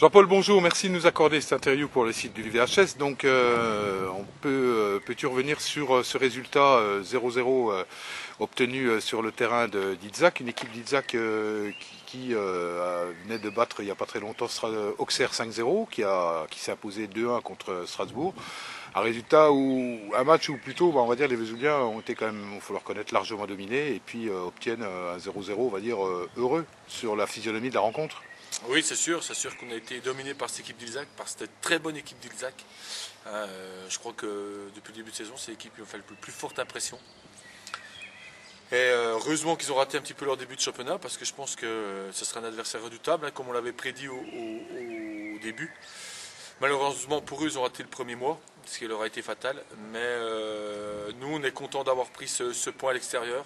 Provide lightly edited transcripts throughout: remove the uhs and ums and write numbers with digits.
Jean-Paul, bonjour, merci de nous accorder cette interview pour le site du VHS. Donc, peux-tu revenir sur ce résultat 0-0 obtenu sur le terrain d'Itzak, une équipe d'Itzak qui venait de battre il n'y a pas très longtemps Auxerre 5-0, qui s'est imposé 2-1 contre Strasbourg. Un match où plutôt, on va dire, les Vesouviens ont été quand même, il faut le reconnaître, largement dominés et puis obtiennent un 0-0, on va dire, heureux sur la physionomie de la rencontre. Oui, c'est sûr qu'on a été dominé par cette équipe d'Ilzac, par cette très bonne équipe d'Ilzac. Je crois que depuis le début de saison, c'est l'équipe qui m'a fait le plus forte impression. Et heureusement qu'ils ont raté un petit peu leur début de championnat, parce que je pense que ce sera un adversaire redoutable, comme on l'avait prédit au début. Malheureusement pour eux, ils ont raté le premier mois, ce qui leur a été fatal. Mais nous, on est contents d'avoir pris ce point à l'extérieur.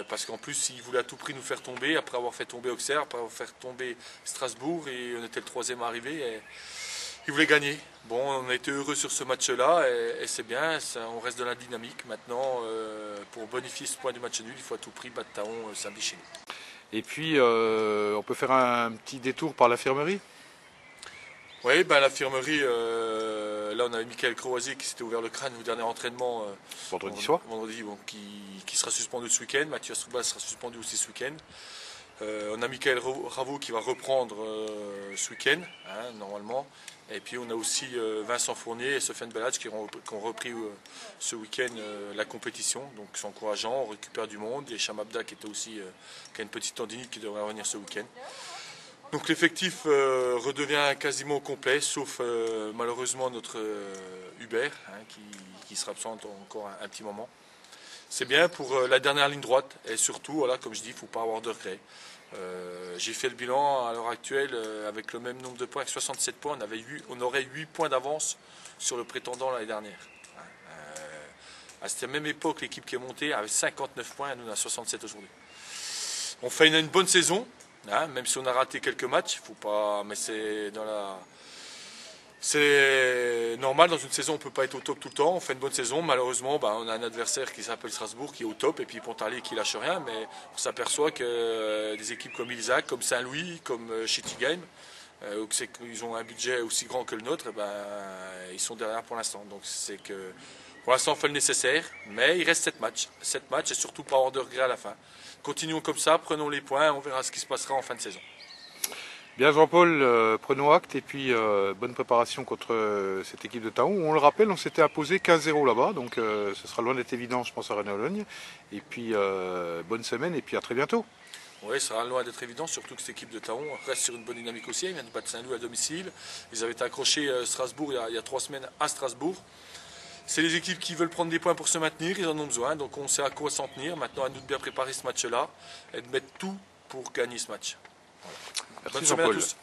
Parce qu'en plus ils voulaient à tout prix nous faire tomber après avoir fait tomber Auxerre, après avoir fait tomber Strasbourg, et on était le troisième arrivé et ils voulaient gagner. Bon, on a été heureux sur ce match là et c'est bien, on reste dans la dynamique. Maintenant pour bonifier ce point du match nul, il faut à tout prix battre Taon samedi chez nous. Et puis on peut faire un petit détour par l'infirmerie. Oui, l'infirmerie, là on avait Michael Croisier qui s'était ouvert le crâne au dernier entraînement vendredi soir. Vendredi, qui sera suspendu ce week-end. Mathieu Astroubal sera suspendu aussi ce week-end. On a Michael Ravo qui va reprendre ce week-end, normalement. Et puis on a aussi Vincent Fournier et Sofiane Belhadj qui ont repris ce week-end la compétition. Donc c'est encourageant, on récupère du monde. Et Chamabda qui a une petite tendinite qui devrait revenir ce week-end. Donc l'effectif redevient quasiment complet, sauf malheureusement notre Hubert, qui sera absent encore un petit moment. C'est bien pour la dernière ligne droite, et surtout, voilà, comme je dis, il ne faut pas avoir de regrets. J'ai fait le bilan à l'heure actuelle avec le même nombre de points, avec 67 points, on aurait 8 points d'avance sur le prétendant l'année dernière. À cette même époque, l'équipe qui est montée avait 59 points, et nous on a 67 aujourd'hui. On fait une bonne saison. Même si on a raté quelques matchs, faut pas, mais c'est normal, dans une saison on ne peut pas être au top tout le temps, on fait une bonne saison, malheureusement on a un adversaire qui s'appelle Strasbourg qui est au top et puis Pontarlier qui lâche rien, mais on s'aperçoit que des équipes comme Ilzac, comme Saint-Louis, comme Schittigheim, ils ont un budget aussi grand que le nôtre, ils sont derrière pour l'instant. Donc c'est que pour l'instant on fait le nécessaire, mais il reste 7 matchs. 7 matchs et surtout pas avoir de regrets à la fin. Continuons comme ça, prenons les points, on verra ce qui se passera en fin de saison. Bien Jean-Paul, prenons acte et puis bonne préparation contre cette équipe de Taon. On le rappelle, on s'était imposé 15-0 là-bas, donc ce sera loin d'être évident, je pense, à Rennes-Ologne. Et puis bonne semaine et puis à très bientôt. Oui, ça sera loin d'être évident, surtout que cette équipe de Taon reste sur une bonne dynamique aussi. Ils viennent de battre Saint-Louis à domicile. Ils avaient été accrochés Strasbourg il y a 3 semaines à Strasbourg. C'est les équipes qui veulent prendre des points pour se maintenir, ils en ont besoin, donc on sait à quoi s'en tenir. Maintenant, à nous de bien préparer ce match-là et de mettre tout pour gagner ce match. Voilà. Merci Bonne semaine à tous.